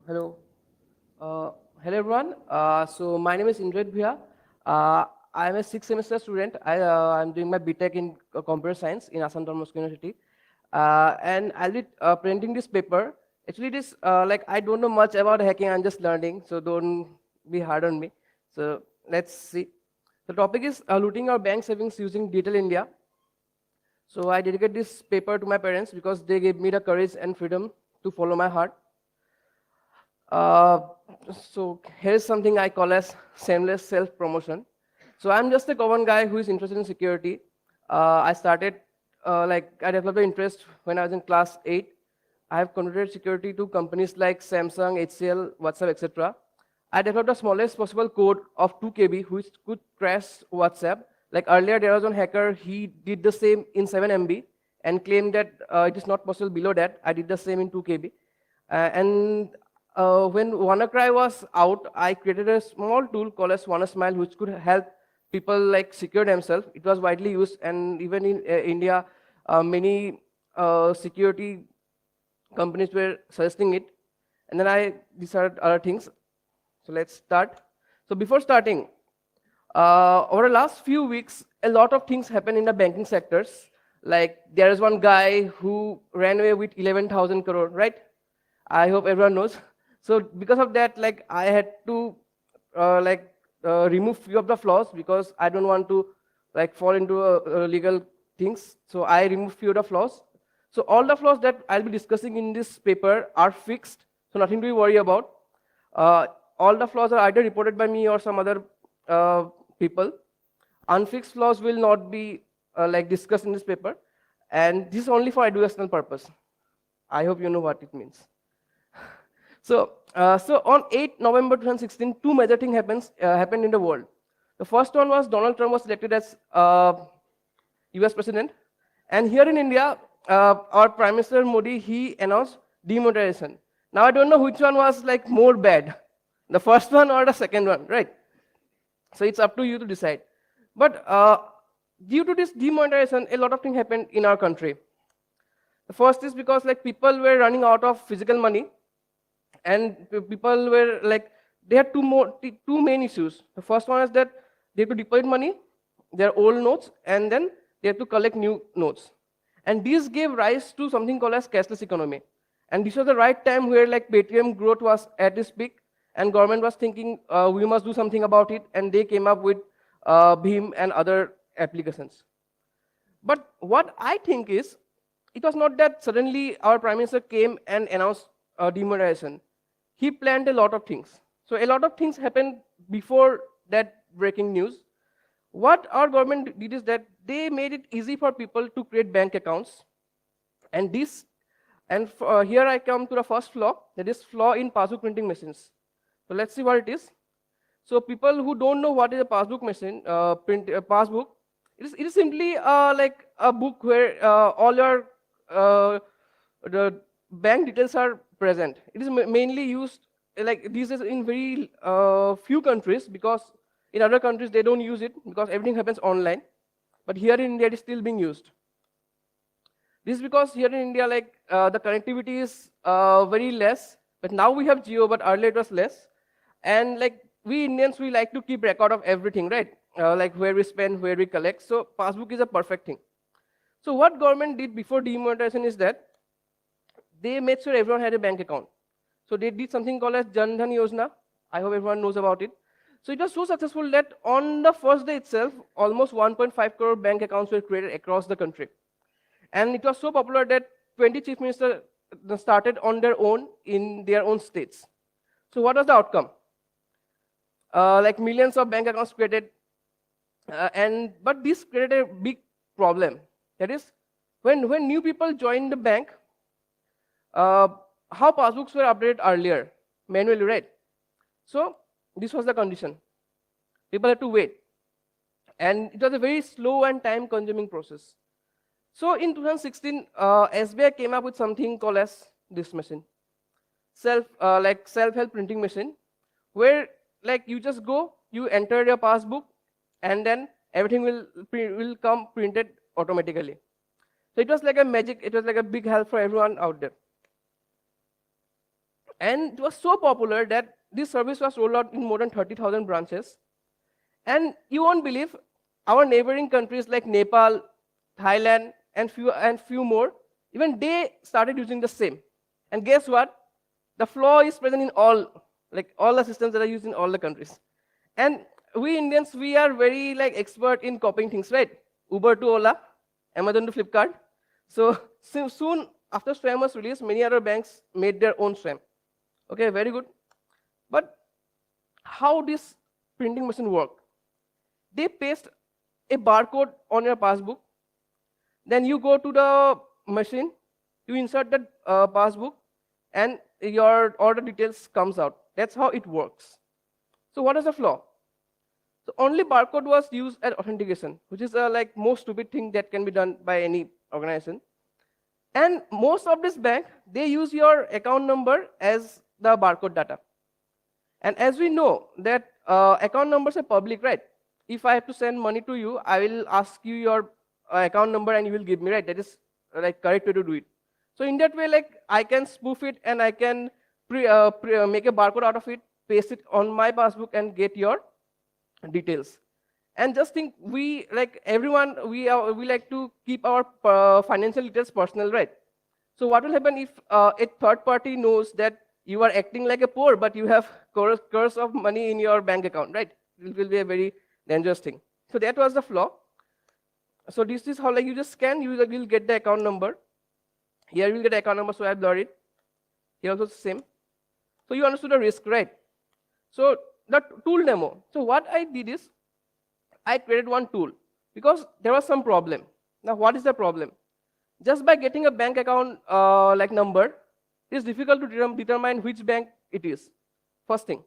Hello. Hello everyone. So my name is Indret Bhia. Uh, I am a sixth semester student. I'm doing my BTech in computer science in Assam Don Bosco University. And I'll be presenting this paper. Actually, this like I don't know much about hacking. I'm just learning, so don't be hard on me. So let's see. The topic is looting our bank savings using Digital India. So I dedicate this paper to my parents because they gave me the courage and freedom to follow my heart. Uh, so here's something I call as shameless self-promotion. So I'm just a common guy who is interested in security. I started, I developed an interest when I was in class 8. I have contributed security to companies like Samsung, HCL, WhatsApp, etc. I developed the smallest possible code of 2 KB which could crash WhatsApp. Like earlier, there was one hacker, he did the same in 7 MB and claimed that it is not possible below that. I did the same in 2 KB. And when WannaCry was out, I created a small tool called as WannaSmile, which could help people like secure themselves. It was widely used, and even in India, many security companies were suggesting it. And then I decided other things. So let's start. So before starting, over the last few weeks, a lot of things happen in the banking sectors. Like there is one guy who ran away with 11,000 crore, right? I hope everyone knows. So because of that, like I had to remove few of the flaws because I don't want to like fall into legal things. So I removed few of the flaws. So all the flaws that I'll be discussing in this paper are fixed. So nothing to be worried about. Uh, all the flaws are either reported by me or some other uh, people. Unfixed flaws will not be discussed in this paper, and this is only for educational purpose. I hope you know what it means. So on 8 November 2016, two major things happened in the world. The first one was Donald Trump was elected as US president. And here in India, our Prime Minister Modi, he announced demonetization. Now I don't know which one was like more bad, the first one or the second one, right? So it's up to you to decide. But due to this demonetization, a lot of things happened in our country. The first is because like people were running out of physical money, and people were like they had two main issues. The first one is that they have to deposit money, their old notes, and then they have to collect new notes. And this gave rise to something called as cashless economy. And this was the right time where like Paytm growth was at its peak, and government was thinking we must do something about it, and they came up with Bhim and other applications. But what I think is, it was not that suddenly our prime minister came and announced demonetization. He planned a lot of things. So a lot of things happened before that breaking news. What our government did is that they made it easy for people to create bank accounts. And here I come to the first flaw, that is flaw in passbook printing machines. So let's see what it is. So people who don't know what is a passbook machine, passbook, it is simply like a book where all your the bank details are present. It is mainly used like these days in very few countries, because in other countries they don't use it because everything happens online. But here in India it is still being used. This is because here in India, like the connectivity is very less. But now we have Geo, but earlier it was less. And like we Indians, we like to keep record of everything, right? Like where we spend, where we collect. So passbook is a perfect thing. So what government did before demonetization is that they made sure everyone had a bank account. So they did something called as Jan Dhan Yojana. I hope everyone knows about it. So it was so successful that on the first day itself, almost 1.5 crore bank accounts were created across the country. And it was so popular that 20 chief ministers started on their own in their own states. So what was the outcome? Like millions of bank accounts created, but this created a big problem. That is, when new people joined the bank, how passbooks were updated earlier, manually, right? So this was the condition. People had to wait, and it was a very slow and time-consuming process. So in 2016, SBI came up with something called as this machine, self-help printing machine, where like you just go, you enter your passbook, and then everything will come printed automatically. So it was like a magic. It was like a big help for everyone out there. And it was so popular that this service was rolled out in more than 30,000 branches. And you won't believe, our neighboring countries like Nepal, Thailand, and few more, even they started using the same. And guess what? The flaw is present in all the systems that are used in all the countries. And we Indians, we are very expert in copying things, right? Uber to Ola, Amazon to Flipkart. So soon after SWAM was released, many other banks made their own SWAM. Okay, very good. But how this printing machine work? They paste a barcode on your passbook. Then you go to the machine, you insert that passbook, and your order details comes out. That's how it works. So what is the flaw? So only barcode was used as authentication, which is most stupid thing that can be done by any organization. And most of this bank, they use your account number as the barcode data. And as we know that account numbers are public, right? If I have to send money to you, I will ask you your account number and you will give me, right? That is correct way to do it. So in that way, I can spoof it and I can make a barcode out of it, paste it on my passbook and get your details. And just think, we everyone, we like to keep our financial details personal, right? So what will happen if a third party knows that you are acting like a poor, but you have curse of money in your bank account, right? It will be a very dangerous thing. So that was the flaw. So this is how you just scan, you will get the account number. Here you will get the account number, so I have blurred it. Here also the same. So you understood the risk, right? So the tool demo. So what I did is, I created one tool because there was some problem. Now what is the problem? Just by getting a bank account number, it is difficult to determine which bank it is. First thing.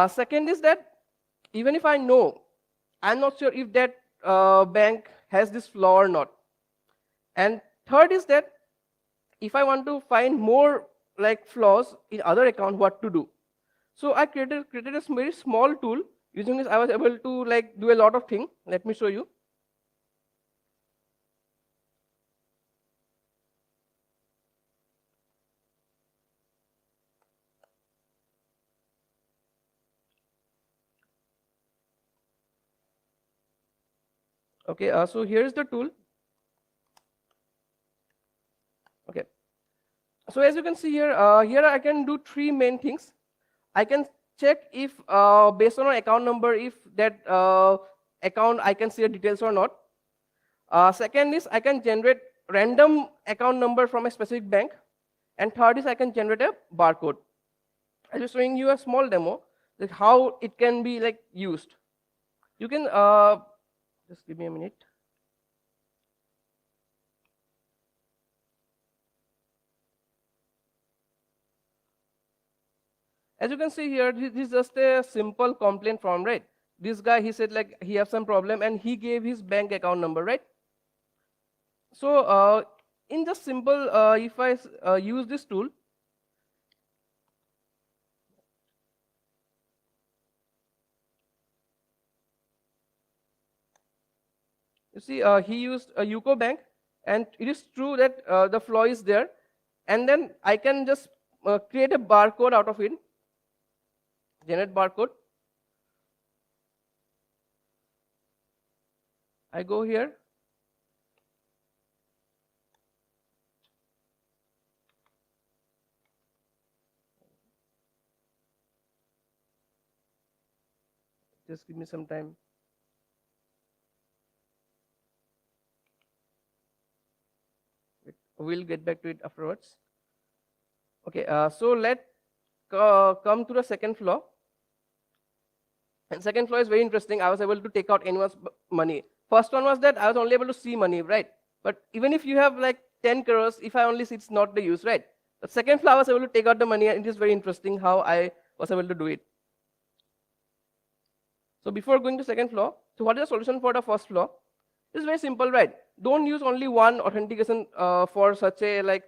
Second is that even if I know, I'm not sure if that bank has this flaw or not. And third is that if I want to find more flaws in other account, what to do? So I created a very small tool. Using this, I was able to do a lot of things. Let me show you. Okay, so here's the tool. Okay, so as you can see here, here I can do three main things. I can check if based on an account number, if that account I can see the details or not. Second is I can generate random account number from a specific bank. And third is I can generate a barcode. I'm just showing you a small demo that how it can be used. You can just give me a minute. As you can see here, this is just a simple complaint form, right? This guy, he said he has some problem and he gave his bank account number, right? So in just simple, if I use this tool, you see he used a UCO Bank, and it is true that the flaw is there. And then I can just create a barcode out of it. Generate barcode. I go here. Just give me some time. We'll get back to it afterwards. Okay, so let's come to the second flaw. And second flaw is very interesting. I was able to take out anyone's money. First one was that I was only able to see money, right? But even if you have 10 crores, if I only see, it's not the use, right? The second flaw, I was able to take out the money, and it is very interesting how I was able to do it. So before going to second flaw, so what is the solution for the first flaw? It's very simple, right? Don't use only one authentication for such a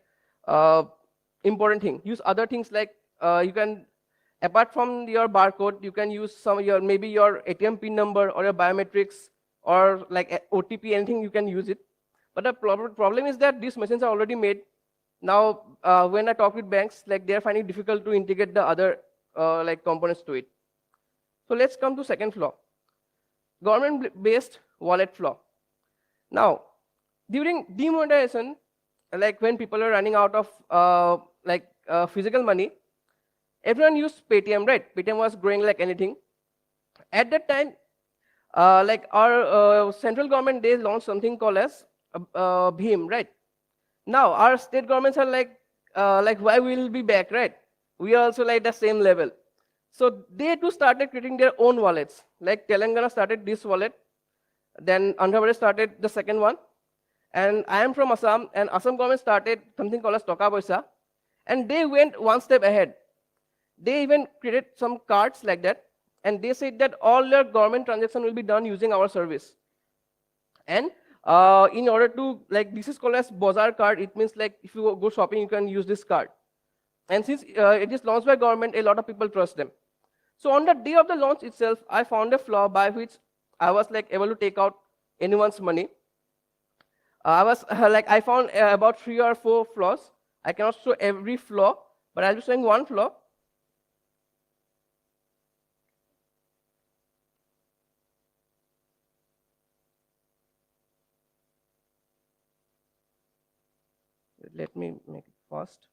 important thing. Use other things you can, apart from your barcode, you can use maybe your ATM PIN number or your biometrics or OTP, anything you can use it. But the problem is that these machines are already made. Now, when I talk with banks, like they're finding it difficult to integrate the other like components to it. So let's come to second flaw, government-based wallet flaw. Now, during demonetization, like when people are running out of physical money, everyone used Paytm, right? Paytm was growing like anything. At that time, like our central government, they launched something called as Bhim, right? Now our state governments are like why we'll be back, right? We are also like the same level. So they too started creating their own wallets. Like Telangana started this wallet, then Andhra Pradesh started the second one, and I am from Assam, and Assam government started something called as Toka Paisa, and they went one step ahead. They even created some cards like that, and they said that all their government transaction will be done using our service. And in order to, like, this is called as Bazaar card. It means like if you go shopping, you can use this card. And since it is launched by government, a lot of people trust them. So on the day of the launch itself, I found a flaw by which I was like able to take out anyone's money. I found about 3 or 4 flaws. I cannot show every flaw, but I'll be showing one flaw. Let me make it fast.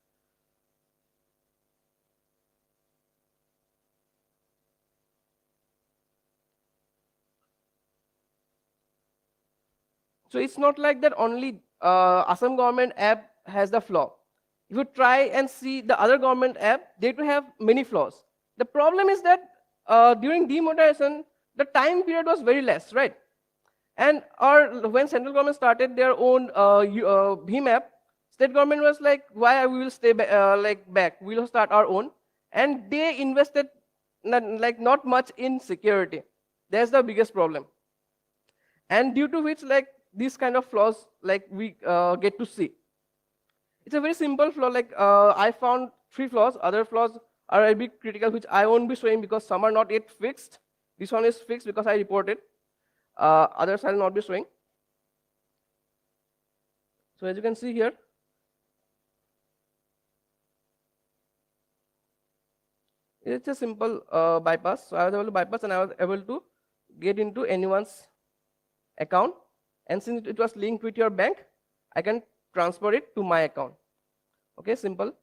So it's not like that only Assam government app has the flaw. If you try and see the other government app, they do have many flaws. The problem is that during demonetization, the time period was very less, right? And when central government started their own Bhim app, state government was like, why we will stay back? We will start our own. And they invested not much in security. That's the biggest problem. And due to which like these kind of flaws like we get to see. It's a very simple flaw. Like I found 3 flaws. Other flaws are a bit critical, which I won't be showing because some are not yet fixed. This one is fixed because I reported. Others I will not be showing. So as you can see here, it's a simple bypass. So I was able to bypass and I was able to get into anyone's account. And since it was linked with your bank, I can transfer it to my account. Okay, simple.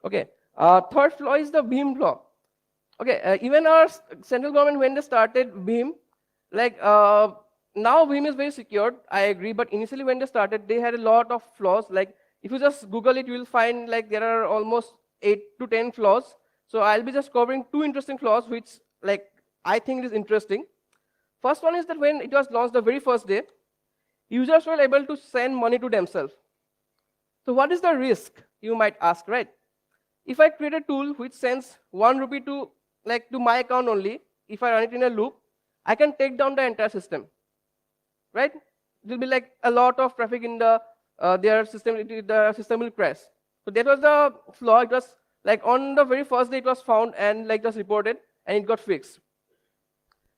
Okay, third flaw is the Bhim flaw. Okay, even our central government, when they started Bhim, like now Bhim is very secured, I agree, but initially when they started, they had a lot of flaws. Like if you just Google it, you will find like there are almost 8 to 10 flaws. So I'll be just covering 2 interesting flaws, which like I think is interesting. First one is that when it was launched the very first day, users were able to send money to themselves. So what is the risk, you might ask, right? If I create a tool which sends 1 rupee to my account only, if I run it in a loop, I can take down the entire system, right? It will be like a lot of traffic in their system. The system will crash. So that was the flaw. It was like on the very first day it was found and like just reported and it got fixed.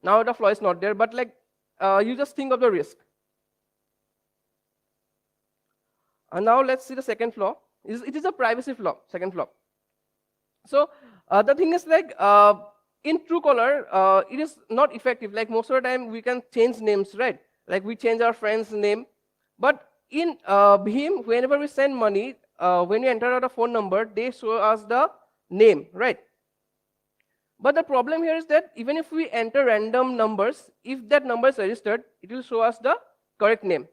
Now the flaw is not there, but like you just think of the risk. And now let's see the second flaw. It is a privacy flaw. Second flaw. So the thing is like in Truecaller, it is not effective. Like most of the time we can change names, right? Like we change our friend's name. But in Bhim, whenever we send money, when we enter a phone number, they show us the name, right? But the problem here is that even if we enter random numbers, if that number is registered, it will show us the correct name.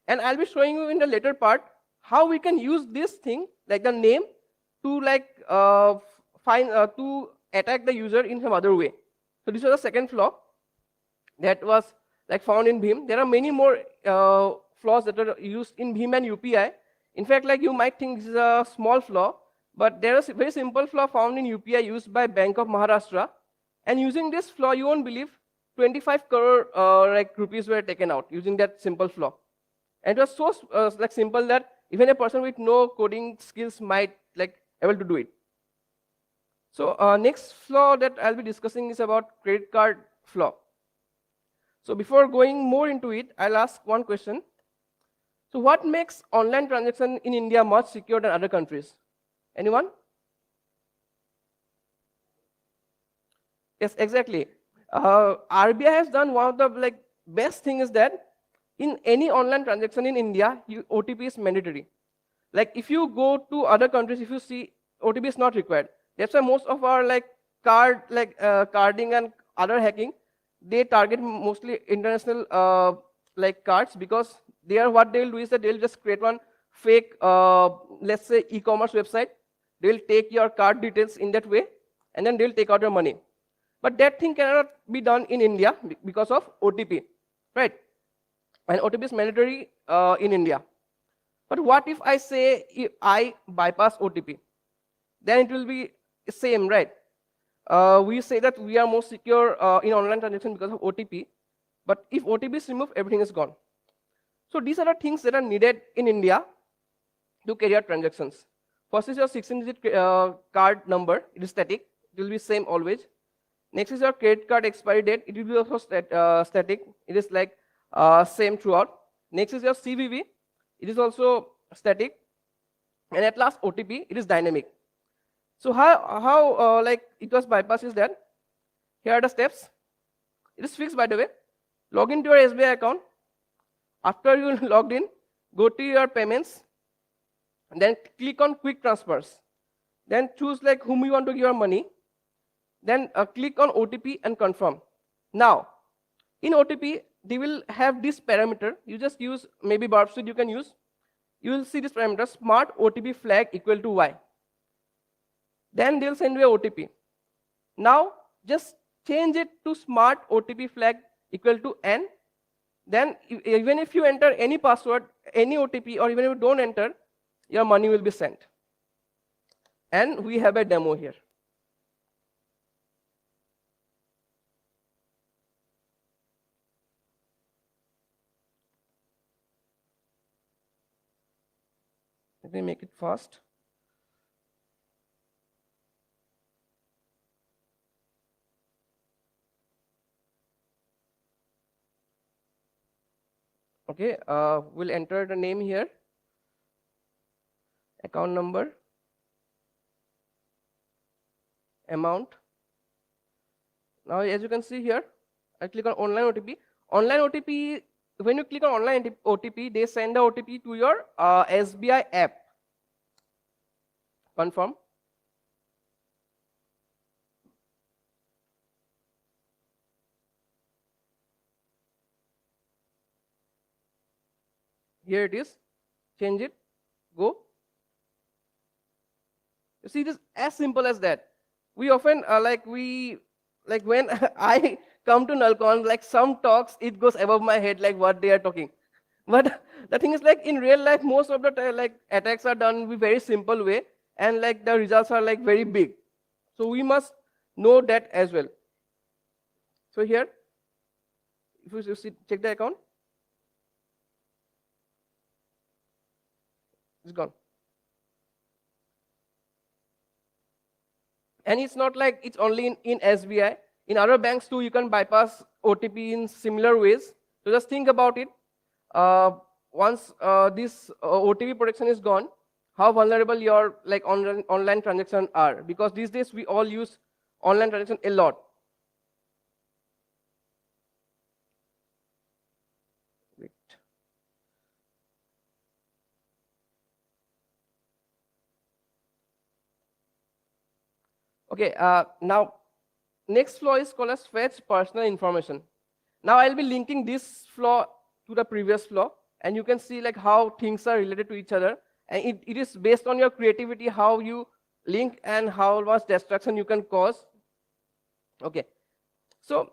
And I'll be showing you in the later part how we can use this thing, like the name, to like to attack the user in some other way. So this was the second flaw that was like found in Bhim. There are many more flaws that are used in Bhim and UPI. In fact, like you might think this is a small flaw, but there is a very simple flaw found in UPI used by Bank of Maharashtra. And using this flaw, you won't believe 25 crore rupees were taken out using that simple flaw. And it was so like simple that even a person with no coding skills might like able to do it. So next flaw that I'll be discussing is about credit card flaw. So before going more into it, I'll ask one question. So what makes online transaction in India much secure than other countries? Anyone? Yes, exactly. RBI has done one of the best thing is that in any online transaction in India, OTP is mandatory. Like if you go to other countries, if you see OTP is not required. That's why most of our carding and other hacking, they target mostly international cards, because they are what they'll do is that they'll just create one fake let's say e-commerce website. They'll take your card details in that way, and then they'll take out your money. But that thing cannot be done in India because of OTP, right? And OTP is mandatory in India. But what if I say if I bypass OTP? Then it will be same, right? We say that we are more secure in online transaction because of OTP. But if OTP is removed, everything is gone. So these are the things that are needed in India to carry out transactions. First is your 16-digit card number. It is static. It will be same always. Next is your credit card expiry date. It will be also static. It is same throughout. Next is your CVV. It is also static. And at last OTP. It is dynamic. So how it was bypassed is that here are the steps. It is fixed, by the way. Log into your SBI account. After you logged in, go to your payments. And then click on quick transfers. Then choose whom you want to give your money. Then click on OTP and confirm. Now, in OTP, they will have this parameter. You just use maybe Barbsuit you can use. You will see this parameter, smart OTP flag equal to Y. Then they'll send you a OTP. Now, just change it to smart OTP flag equal to N. Then even if you enter any password, any OTP, or even if you don't enter, your money will be sent. And we have a demo here. Let me make it fast. Okay, we'll enter the name here, account number, amount. Now, as you can see here, I click on online OTP. Online OTP, when you click on online OTP, they send the OTP to your SBI app. Confirm. Here it is. Change it. Go. You see, it is as simple as that. We often when I come to Nalcon, some talks it goes above my head, what they are talking. But the thing is, in real life, most of the attacks are done in a very simple way, and the results are very big. So we must know that as well. So here, if you see, check the account, it's gone. And it's not like it's only in SBI. In other banks too, you can bypass OTP in similar ways. So just think about it. Once this OTP protection is gone, how vulnerable your online transactions are. Because these days we all use online transaction a lot. Wait. Okay, now next flaw is called as fetch personal information. Now I'll be linking this flaw to the previous flaw, and you can see how things are related to each other. And it is based on your creativity, how you link and how much destruction you can cause. Okay, so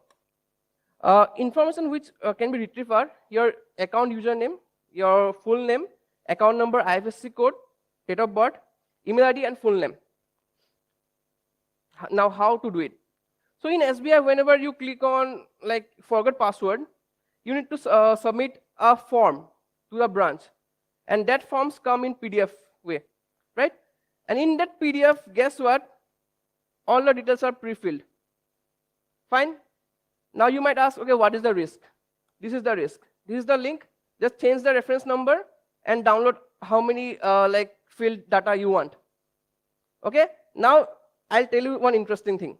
information which can be retrieved are your account username, your full name, account number, IFSC code, date of birth, email ID, and full name. Now, how to do it? So in SBI, whenever you click on forget password, you need to submit a form to the branch, and that forms come in PDF way, right? And in that PDF, guess what? all the details are pre-filled. Fine. Now you might ask, okay, what is the risk? This is the risk. This is the link. Just change the reference number and download how many like field data you want. Okay. Now I'll tell you one interesting thing.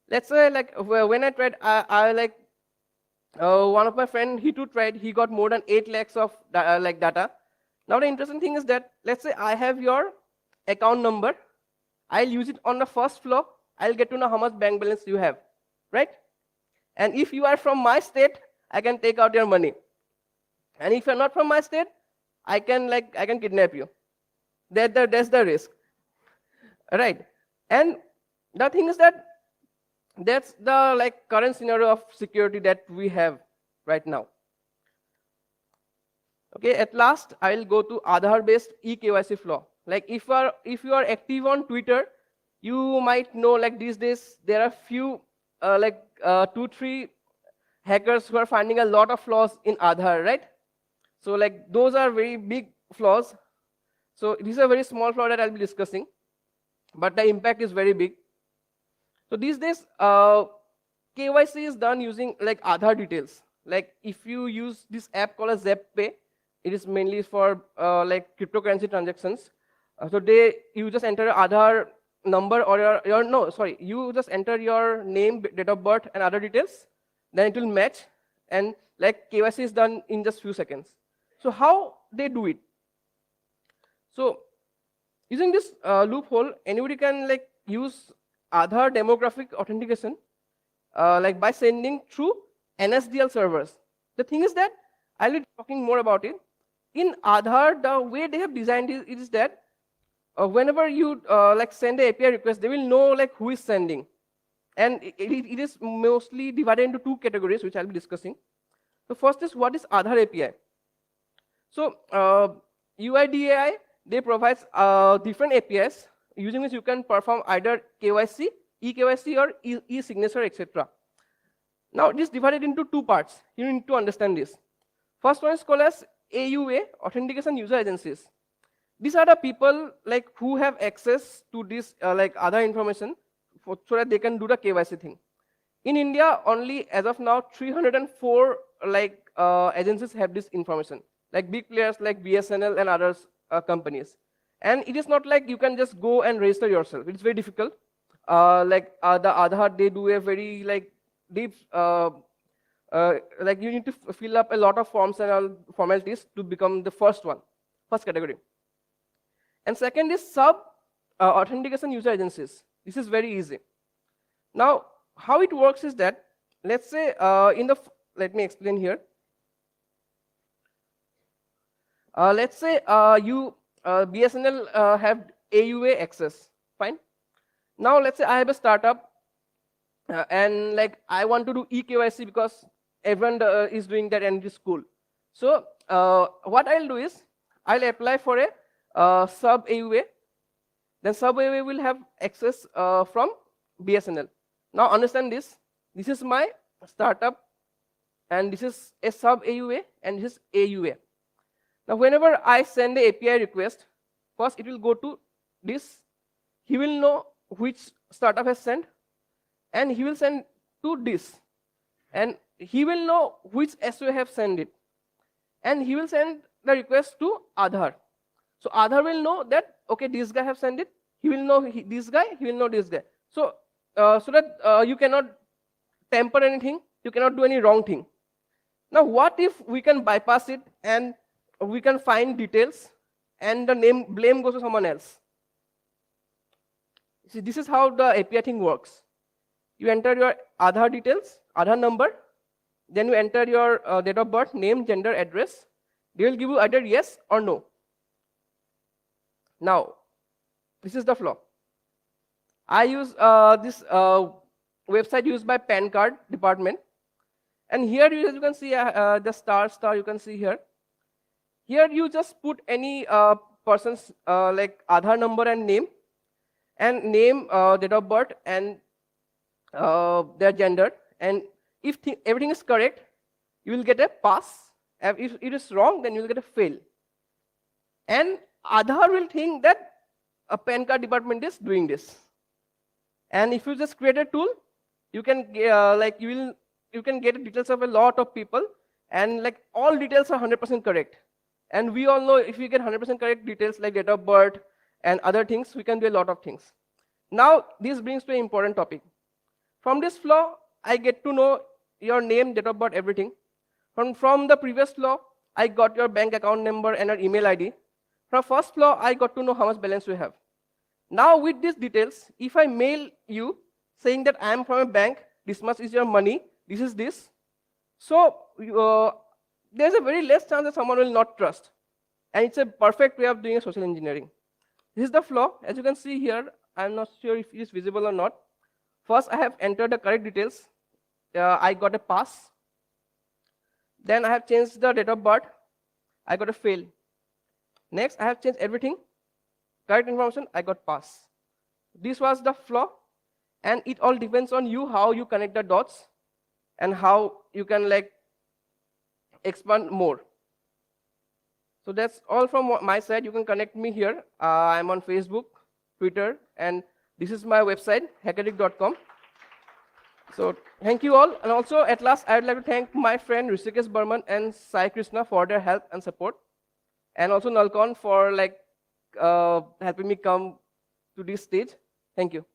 Let's say like when I tried, I like one of my friend, he too tried. He got more than 8 lakhs of like data. Now the interesting thing is that let's say I have your account number. I'll use it on the first floor. I'll get to know how much bank balance you have, right? And if you are from my state, I can take out your money. And if you're not from my state, I can kidnap you. That's the risk, right? And the thing is that that's the like current scenario of security that we have right now. Okay, at last I'll go to Aadhaar-based eKYC flow. Like if you are active on Twitter, you might know like these days there are few 2-3 hackers who are finding a lot of flaws in Aadhaar, right? So like those are very big flaws. So this is a very small flaw that I'll be discussing, but the impact is very big. So these days KYC is done using like Aadhaar details. Like if you use this app called as ZepPay, it is mainly for like cryptocurrency transactions. So you just enter your Aadhaar number or you just enter your name, date of birth and other details, then it will match, and like KYC is done in just few seconds. So how they do it? So using this loophole, anybody can like use Aadhaar demographic authentication like by sending through NSDL servers. The thing is that I'll be talking more about it. In Aadhaar, the way they have designed it is that whenever you like send an API request, they will know like who is sending, and it is mostly divided into 2 categories, which I'll be discussing. So first is what is Aadhaar API. So UIDAI, they provide different APIs using which you can perform either KYC, eKYC, or e-signature, etc. Now it is divided into 2 parts. You need to understand this. First one is called as AUA, Authentication User Agencies. These are the people like who have access to this like Aadhaar information so that they can do the KYC thing. In India, only as of now 304 like agencies have this information, like big players like BSNL and others companies. And it is not like you can just go and register yourself. It's very difficult. The Aadhaar, they do a very like deep like you need to fill up a lot of forms and all formalities to become the first category. And second is sub authentication user agencies. This is very easy. Now, how it works is that, let's say let me explain here. Let's say BSNL have AUA access, fine. Now let's say I have a startup and like I want to do eKYC because everyone is doing that and it is cool. So what I'll do is I'll apply for a sub AUA. Then sub AUA will have access from BSNL. Now understand this. This is my startup, and this is a sub AUA, and this is AUA. Now whenever I send the API request, first it will go to this. He will know which startup has sent, and he will send to this, and he will know which SOA have sent it, and he will send the request to Aadhaar. So Aadhaar will know that okay, this guy have sent it. He will know this guy. He will know this guy. So so that you cannot tamper anything. You cannot do any wrong thing. Now what if we can bypass it and we can find details and the blame goes to someone else? See, this is how the API thing works. You enter your Aadhaar details, Aadhaar number, then you enter your date of birth, name, gender, address. They will give you either yes or no. Now, this is the flaw. I use this website used by PAN card department, and here you can see the star you can see here. Here you just put any person's like Aadhaar number and name, date of birth, and their gender. And if everything is correct, you will get a pass. If it is wrong, then you will get a fail. And Aadhaar will think that a PAN card department is doing this. And if you just create a tool, you can you can get details of a lot of people, and like all details are 100% correct. And we all know if we get 100% correct details like date of birth and other things, we can do a lot of things. Now, this brings to an important topic. From this flow, I get to know your name, date of birth, everything. From the previous flow, I got your bank account number and your email ID. From first flow, I got to know how much balance you have. Now, with these details, if I mail you saying that I am from a bank, this much is your money, this is this. So, there's a very less chance that someone will not trust. And it's a perfect way of doing a social engineering. This is the flow. As you can see here, I'm not sure if it is visible or not. First, I have entered the correct details. I got a pass. Then I have changed the date of birth. I got a fail. Next, I have changed everything. Correct information, I got pass. This was the flow. And it all depends on you, how you connect the dots and how you can like expand more. So that's all from my side. You can connect me here. I'm on Facebook, Twitter, and this is my website, hackaadict.com. So thank you all. And also, at last, I would like to thank my friend Rishikesh Burman and Sai Krishna for their help and support. And also Nalcon for like helping me come to this stage. Thank you.